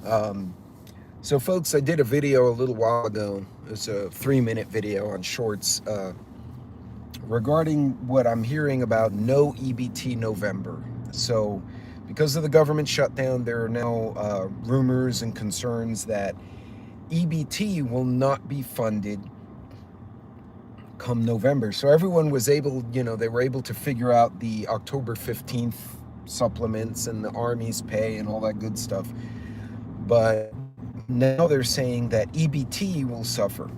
So, folks, I did a video a little while ago. It's a 3-minute video on Shorts regarding what I'm hearing about no EBT November. So, because of the government shutdown, there are now rumors and concerns that EBT will not be funded come November. So everyone was able, they were able to figure out the October 15th supplements and the Army's pay and all that good stuff. But now they're saying that EBT will suffer.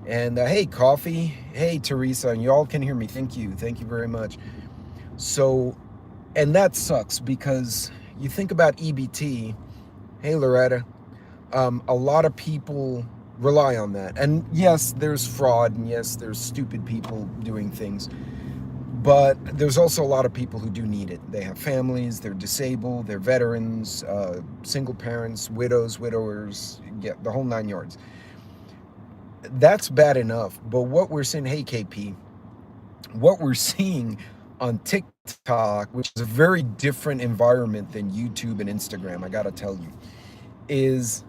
And hey, Coffee. Hey, Teresa. And y'all can hear me. Thank you. Thank you very much. So, and that sucks because you think about EBT. Hey, Loretta. A lot of people rely on that. And yes, there's fraud. And yes, there's stupid people doing things. But there's also a lot of people who do need it. They have families, they're disabled, they're veterans, single parents, widows, widowers, yeah, the whole 9 yards. That's bad enough. But what we're seeing, hey KP, what we're seeing on TikTok, which is a very different environment than YouTube and Instagram, I gotta tell you, is,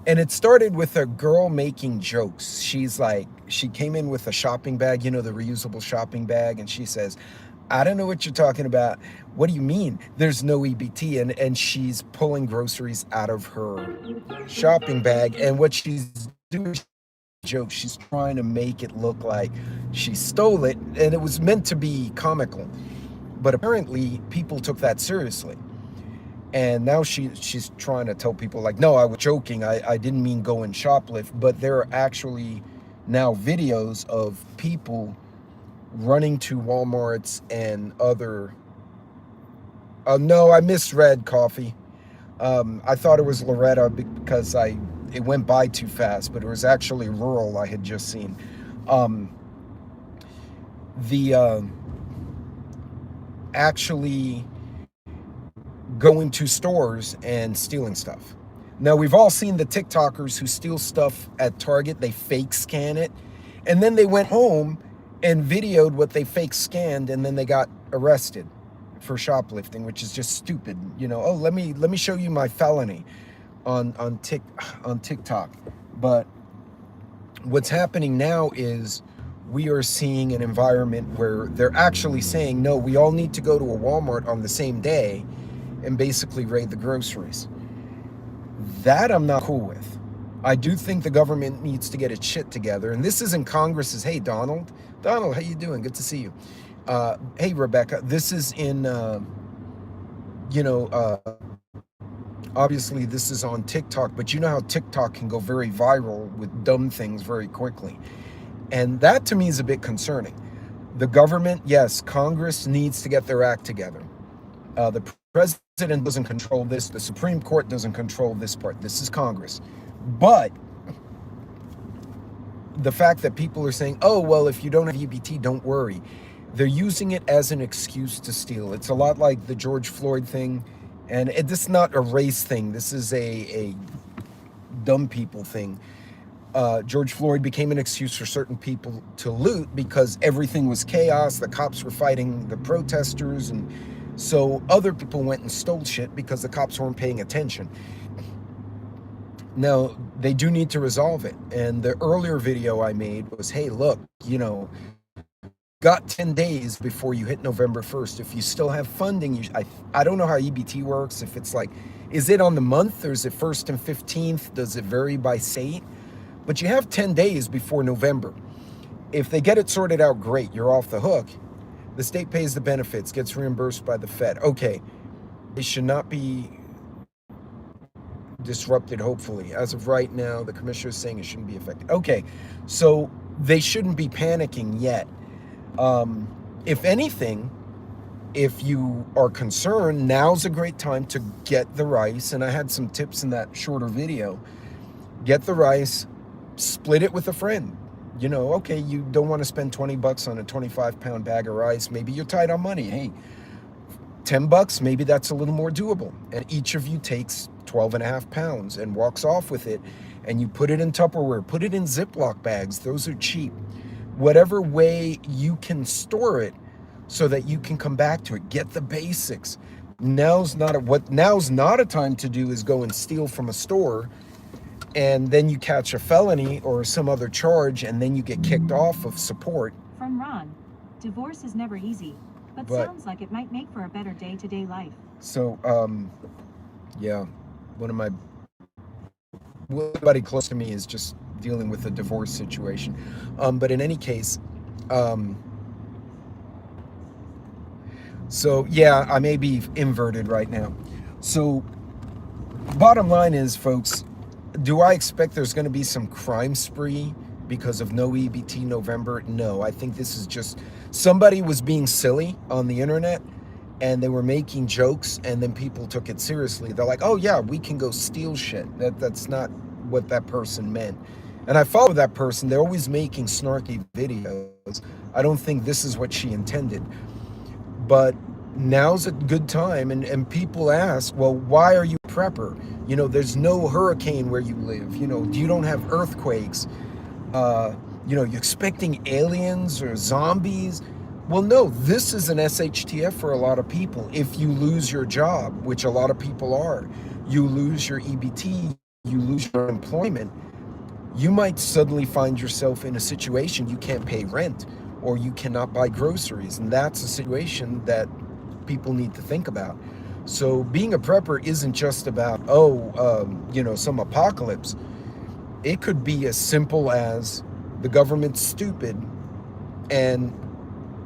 and it started with a girl making jokes. She's like, she came in with a shopping bag, the reusable shopping bag, and she says, I don't know what you're talking about. What do you mean there's no EBT? And she's pulling groceries out of her shopping bag. And what she's doing, joke, she's trying to make it look like she stole it. And it was meant to be comical. But apparently people took that seriously. And now she's trying to tell people like, no, I was joking. I didn't mean go and shoplift. But there are actually now videos of people running to Walmarts and other... no, I misread Coffee. I thought it was Loretta because it went by too fast, but it was actually rural I had just seen. Actually going to stores and stealing stuff. Now, we've all seen the TikTokers who steal stuff at Target. They fake scan it, and then they went home and videoed what they fake scanned, and then they got arrested for shoplifting, which is just stupid. Oh, let me show you my felony on TikTok. But what's happening now is we are seeing an environment where they're actually saying, no, we all need to go to a Walmart on the same day and basically raid the groceries. That I'm not cool with. I do think the government needs to get its shit together. And this isn't Congress's, hey, Donald. Donald, how you doing? Good to see you. Hey, Rebecca. This is in, obviously this is on TikTok, but you know how TikTok can go very viral with dumb things very quickly. And that to me is a bit concerning. The government, yes, Congress needs to get their act together. The president doesn't control this. The Supreme Court doesn't control this part. This is Congress. But the fact that people are saying, oh, well, if you don't have EBT, don't worry. They're using it as an excuse to steal. It's a lot like the George Floyd thing. And this is not a race thing. This is a dumb people thing. George Floyd became an excuse for certain people to loot because everything was chaos. The cops were fighting the protesters, and so other people went and stole shit because the cops weren't paying attention. Now, they do need to resolve it. And the earlier video I made was, hey, look, got 10 days before you hit November 1st. If you still have funding, I don't know how EBT works. If it's like, is it on the month or is it 1st and 15th? Does it vary by state? But you have 10 days before November. If they get it sorted out, great, you're off the hook. The state pays the benefits, gets reimbursed by the Fed. Okay, it should not be disrupted, hopefully. As of right now, the commissioner is saying it shouldn't be affected. Okay, so they shouldn't be panicking yet. If anything, if you are concerned, now's a great time to get the rice. And I had some tips in that shorter video. Get the rice, split it with a friend. Okay, you don't want to spend $20 on a 25-pound bag of rice. Maybe you're tight on money. Hey, $10, maybe that's a little more doable. And each of you takes 12.5 pounds and walks off with it. And you put it in Tupperware, put it in Ziploc bags. Those are cheap. Whatever way you can store it so that you can come back to it. Get the basics. Now's not a time to do is go and steal from a store, and then you catch a felony or some other charge, and then you get kicked off of support. From Ron, divorce is never easy, but sounds like it might make for a better day-to-day life. So, yeah, somebody close to me is just dealing with a divorce situation. But in any case, so yeah, I may be inverted right now. So, bottom line is, folks, do I expect there's going to be some crime spree because of no EBT November? No, I think this is just somebody was being silly on the internet and they were making jokes, and then people took it seriously. They're like, oh yeah, we can go steal shit. That's not what that person meant. And I follow that person. They're always making snarky videos. I don't think this is what she intended. But now's a good time, and people ask, well, why are you a prepper? You know, there's no hurricane where you live. You know, you don't have earthquakes. You know, you're expecting aliens or zombies. Well, no, this is an SHTF for a lot of people. If you lose your job, which a lot of people are, you lose your EBT, you lose your employment, you might suddenly find yourself in a situation you can't pay rent or you cannot buy groceries. And that's a situation that people need to think about. So being a prepper isn't just about, you know, some apocalypse. It could be as simple as the government's stupid and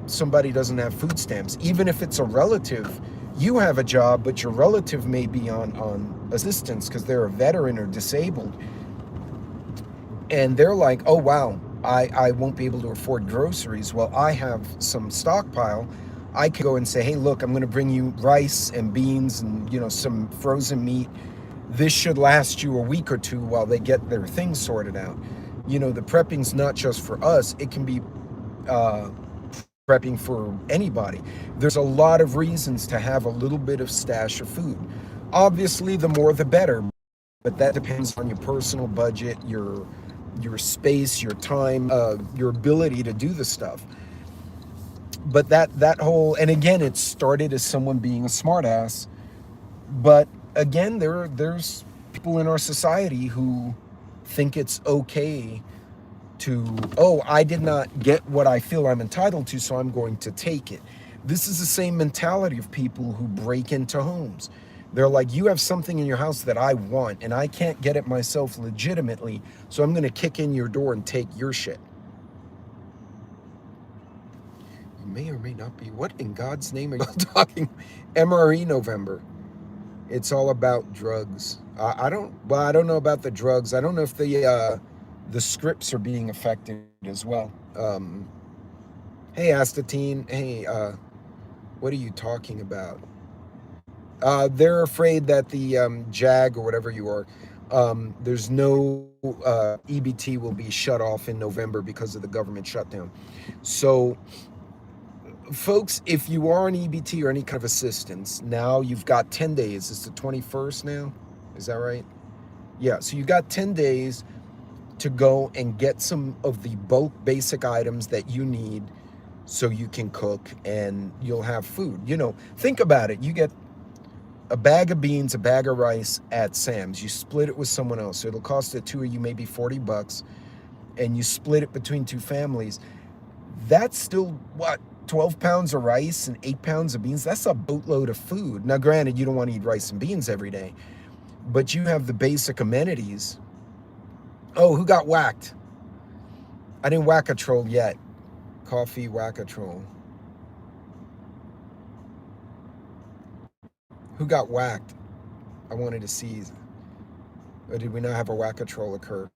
somebody doesn't have food stamps. Even if it's a relative, you have a job, but your relative may be on assistance because they're a veteran or disabled. And they're like, oh, wow, I won't be able to afford groceries. Well, I have some stockpile. I can go and say, hey, look, I'm going to bring you rice and beans and, you know, some frozen meat. This should last you a week or two while they get their things sorted out. You know, the prepping's not just for us. It can be prepping for anybody. There's a lot of reasons to have a little bit of stash of food. Obviously, the more the better, but that depends on your personal budget, your space, your time, your ability to do the stuff. But that whole, and again, it started as someone being a smartass, but again, there's people in our society who think it's okay to, oh, I did not get what I feel I'm entitled to, so I'm going to take it. This is the same mentality of people who break into homes. They're like, you have something in your house that I want, and I can't get it myself legitimately, so I'm going to kick in your door and take your shit. You may or may not be. What in God's name are you talking? MRE November. It's all about drugs. I don't know about the drugs. I don't know if the scripts are being affected as well. Hey, Astatine. Hey, what are you talking about? They're afraid that the JAG or whatever you are, there's no EBT will be shut off in November because of the government shutdown. So, folks, if you are on EBT or any kind of assistance, now you've got 10 days. It's the 21st now. Is that right? Yeah, so you got 10 days to go and get some of the bulk basic items that you need so you can cook and you'll have food. You know, think about it. You get a bag of beans, a bag of rice at Sam's. You split it with someone else. So it'll cost the two of you maybe $40, and you split it between two families. That's still, what, 12 pounds of rice and 8 pounds of beans? That's a boatload of food. Now, granted, you don't want to eat rice and beans every day, but you have the basic amenities. Oh, who got whacked? I didn't whack a troll yet. Coffee, whack a troll. Who got whacked? I wanted to see. Or did we not have a whack a troll occur?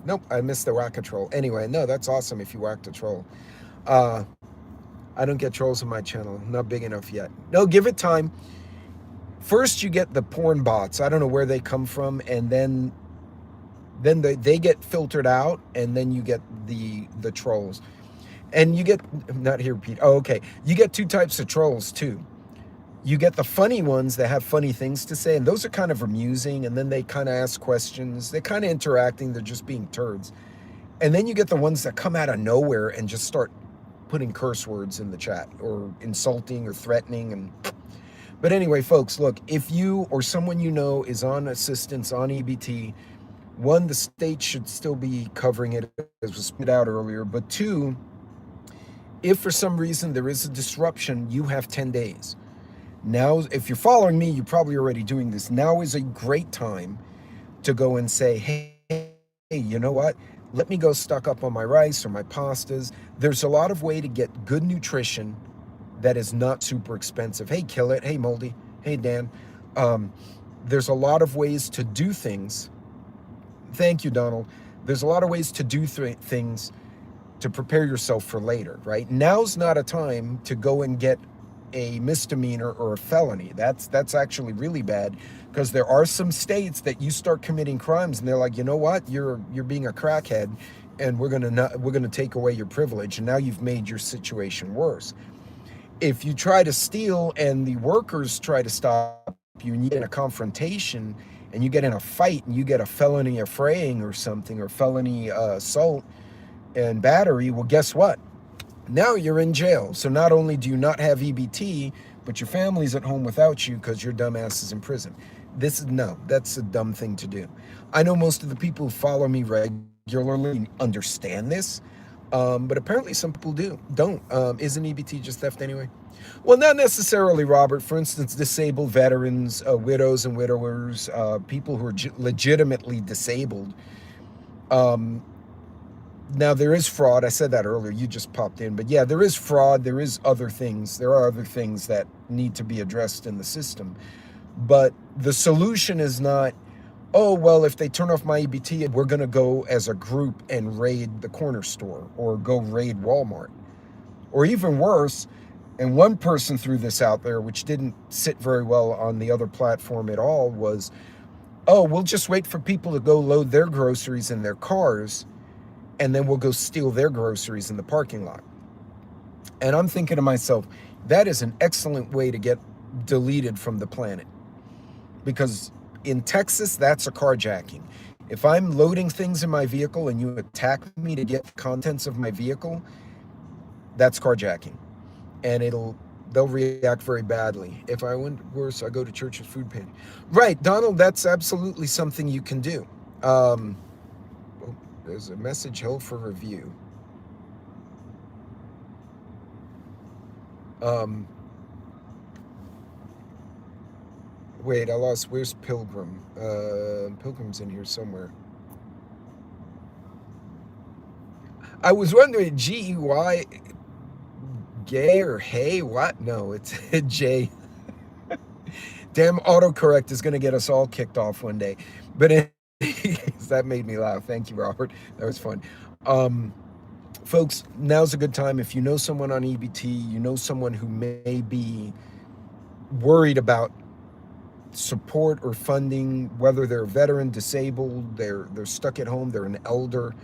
Nope, I missed the whack a troll. Anyway, no, that's awesome if you whacked a troll. I don't get trolls on my channel. Not big enough yet. No, give it time. First, you get the porn bots. I don't know where they come from, and then they get filtered out, and then you get the trolls. And you get, not here, Pete. Oh, okay. You get two types of trolls, too. You get the funny ones that have funny things to say, and those are kind of amusing, and then they kind of ask questions. They're kind of interacting. They're just being turds. And then you get the ones that come out of nowhere and just start putting curse words in the chat or insulting or threatening. But anyway, folks, look, if you or someone you know is on assistance on EBT, one, the state should still be covering it, as was pointed out earlier. But two, if for some reason there is a disruption, you have 10 days. Now, if you're following me, you're probably already doing this. Now is a great time to go and say, hey, you know what? Let me go stock up on my rice or my pastas. There's a lot of way to get good nutrition that is not super expensive. Hey, Kill It. Hey, Moldy. Hey, Dan. There's a lot of ways to do things. Thank you, Donald. There's a lot of ways to do things to prepare yourself for later, right? Now's not a time to go and get a misdemeanor or a felony. That's actually really bad, because there are some states that you start committing crimes and they're like, you know what, you're being a crackhead, and we're gonna take away your privilege, and now you've made your situation worse. If you try to steal and the workers try to stop you and you get in a confrontation and you get in a fight and you get a felony affraying or something, or felony assault and battery, well, guess what? Now you're in jail. So not only do you not have EBT, but your family's at home without you because your dumb ass is in prison. That's a dumb thing to do. I know most of the people who follow me regularly understand this, but apparently some people don't. Isn't EBT just theft anyway? Well, not necessarily, Robert. For instance, disabled veterans, widows and widowers, people who are legitimately disabled. Now, there is fraud. I said that earlier. You just popped in. But yeah, there is fraud. There is other things. There are other things that need to be addressed in the system. But the solution is not, oh, well, if they turn off my EBT, we're going to go as a group and raid the corner store or go raid Walmart. Or even worse, and one person threw this out there, which didn't sit very well on the other platform at all, was, oh, we'll just wait for people to go load their groceries in their cars, and then we'll go steal their groceries in the parking lot. And I'm thinking to myself, that is an excellent way to get deleted from the planet. Because in Texas, that's a carjacking. If I'm loading things in my vehicle and you attack me to get the contents of my vehicle, that's carjacking. And they'll react very badly. If I went worse, I go to church's food pantry. Right, Donald, that's absolutely something you can do. There's a message held for review. Wait, I lost. Where's Pilgrim? Pilgrim's in here somewhere. I was wondering, G-E-Y, gay or hey? What? No, it's J. Damn, autocorrect is going to get us all kicked off one day. But that made me laugh. Thank you, Robert. That was fun. Folks, now's a good time. If you know someone on EBT, you know someone who may be worried about support or funding, whether they're a veteran, disabled, they're stuck at home, they're an elder.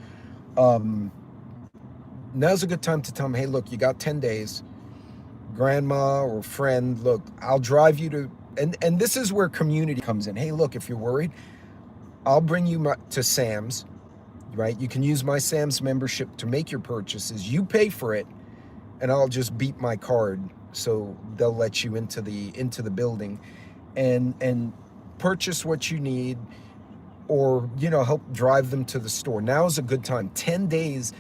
Now's a good time to tell them, hey, look, you got 10 days. Grandma or friend, look, I'll drive you to, and this is where community comes in. Hey, look, if you're worried, I'll bring you to Sam's, right? You can use my Sam's membership to make your purchases. You pay for it, and I'll just beep my card so they'll let you into the building and purchase what you need, or, you know, help drive them to the store. Now is a good time. 10 days.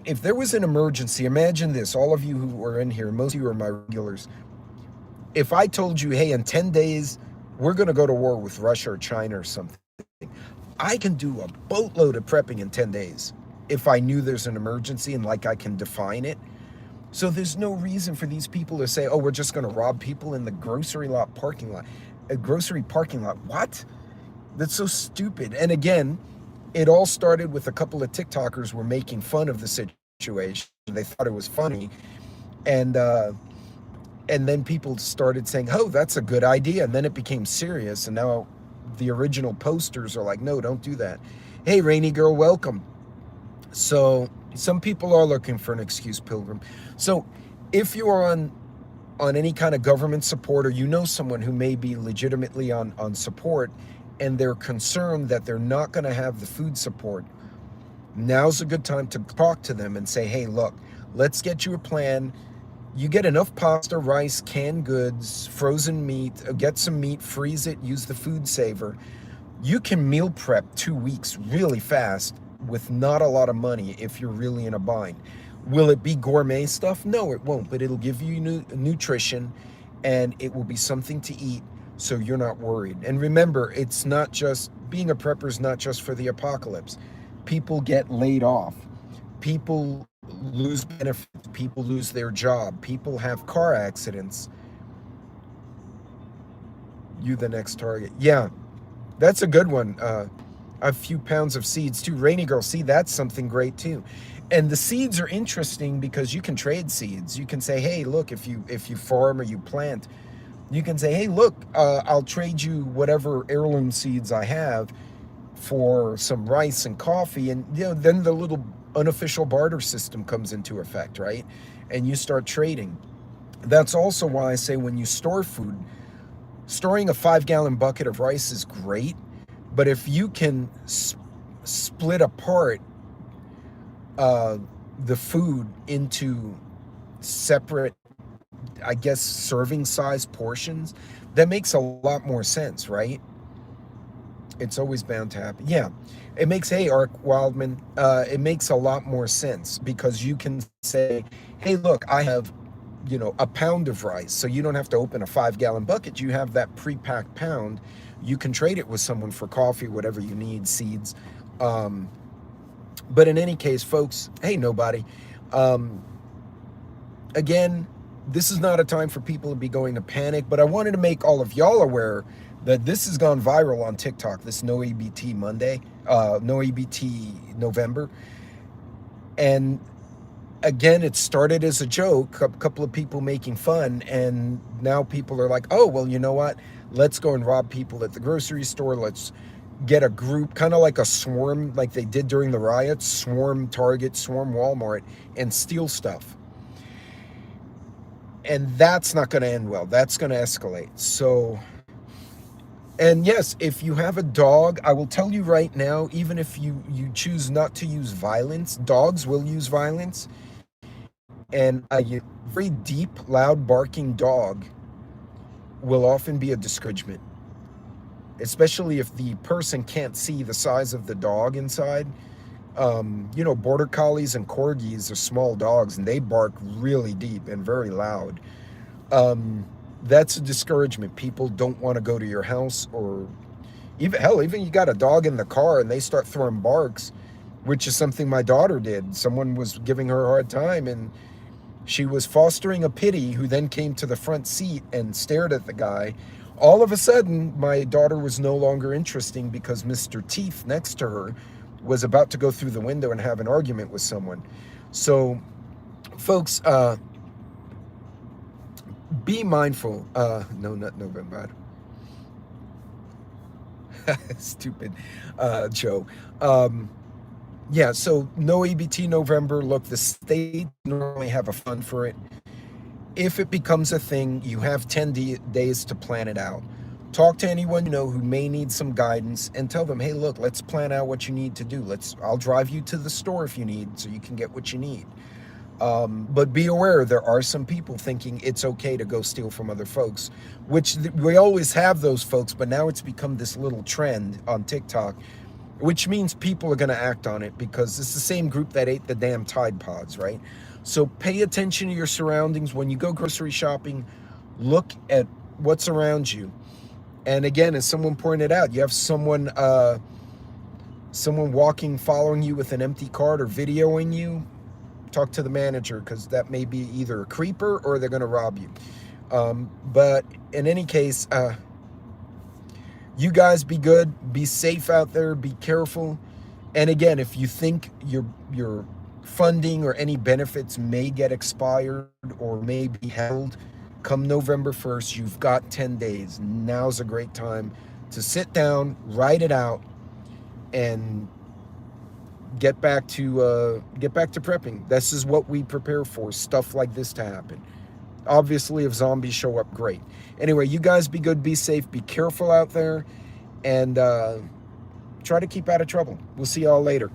If there was an emergency, imagine this, all of you who are in here, most of you are my regulars. If I told you, hey, in 10 days, we're going to go to war with Russia or China or something, I can do a boatload of prepping in 10 days if I knew there's an emergency and like I can define it. So there's no reason for these people to say, oh, we're just going to rob people in the grocery parking lot. A grocery parking lot. What? That's so stupid. And again, it all started with a couple of TikTokers were making fun of the situation. They thought it was funny. And then people started saying, oh, that's a good idea. And then it became serious. And now the original posters are like, no, don't do that. Hey, Rainy Girl, welcome. So some people are looking for an excuse, Pilgrim. So if you're on any kind of government support, or you know someone who may be legitimately on support and they're concerned that they're not going to have the food support, now's a good time to talk to them and say, hey, look, Let's get you a plan. You get enough pasta, rice, canned goods, frozen meat, get some meat, freeze it, use the food saver. You can meal prep 2 weeks really fast with not a lot of money if you're really in a bind. Will it be gourmet stuff? No, it won't, but it'll give you nutrition, and it will be something to eat, so you're not worried. And remember, it's not just, being a prepper is not just for the apocalypse. People get laid off. People lose benefits. People lose their job. People have car accidents. You the next target. Yeah, that's a good one. A few pounds of seeds too. Rainy Girl, see, that's something great too. And the seeds are interesting because you can trade seeds. You can say, hey, look, if you farm or you plant, you can say, hey, look, I'll trade you whatever heirloom seeds I have for some rice and coffee. And then the little unofficial barter system comes into effect, right? And you start trading. That's also why I say when you store food, storing a 5-gallon bucket of rice is great, but if you can split apart the food into separate, I guess, serving size portions, that makes a lot more sense, right? It's always bound to happen. Yeah, it makes, hey, Ark Wildman, it makes a lot more sense because you can say, hey, look, I have, a pound of rice. So you don't have to open a 5-gallon bucket. You have that pre-packed pound. You can trade it with someone for coffee, whatever you need, seeds. But in any case, folks, hey, nobody. Again, this is not a time for people to be going to panic, but I wanted to make all of y'all aware that this has gone viral on TikTok, this no EBT Monday, no EBT November. And again, it started as a joke, a couple of people making fun, and now people are like, oh, well, you know what? Let's go and rob people at the grocery store. Let's get a group, kind of like a swarm, like they did during the riots, swarm Target, swarm Walmart, and steal stuff. And that's not going to end well. That's going to escalate. So, and yes, if you have a dog, I will tell you right now, even if you choose not to use violence, dogs will use violence. And a very deep, loud barking dog will often be a discouragement, especially if the person can't see the size of the dog inside. Border collies and corgis are small dogs, and they bark really deep and very loud. That's a discouragement. People don't want to go to your house, or even you got a dog in the car and they start throwing barks, which is something my daughter did. Someone was giving her a hard time, and she was fostering a pity who then came to the front seat and stared at the guy. All of a sudden, my daughter was no longer interesting because Mr. Teeth next to her was about to go through the window and have an argument with someone. So, folks, be mindful. No, not November. Stupid Joe. Yeah, so no EBT November. Look, the states normally have a fund for it. If it becomes a thing, you have 10 days to plan it out. Talk to anyone you know who may need some guidance and tell them, hey, look, let's plan out what you need to do. I'll drive you to the store if you need, so you can get what you need. But be aware, there are some people thinking it's okay to go steal from other folks, which we always have those folks, but now it's become this little trend on TikTok, which means people are going to act on it because it's the same group that ate the damn Tide Pods, right? So pay attention to your surroundings. When you go grocery shopping, look at what's around you. And again, as someone pointed out, you have someone walking, following you with an empty cart or videoing you, talk to the manager, because that may be either a creeper or they're going to rob you. But in any case, you guys be good, be safe out there, be careful. And again, if you think your funding or any benefits may get expired or may be held come November 1st, you've got 10 days. Now's a great time to sit down, write it out, and get back to prepping. This is what we prepare for, stuff like this to happen. Obviously, if zombies show up, great. Anyway, you guys be good, be safe, be careful out there, and try to keep out of trouble. We'll see y'all later.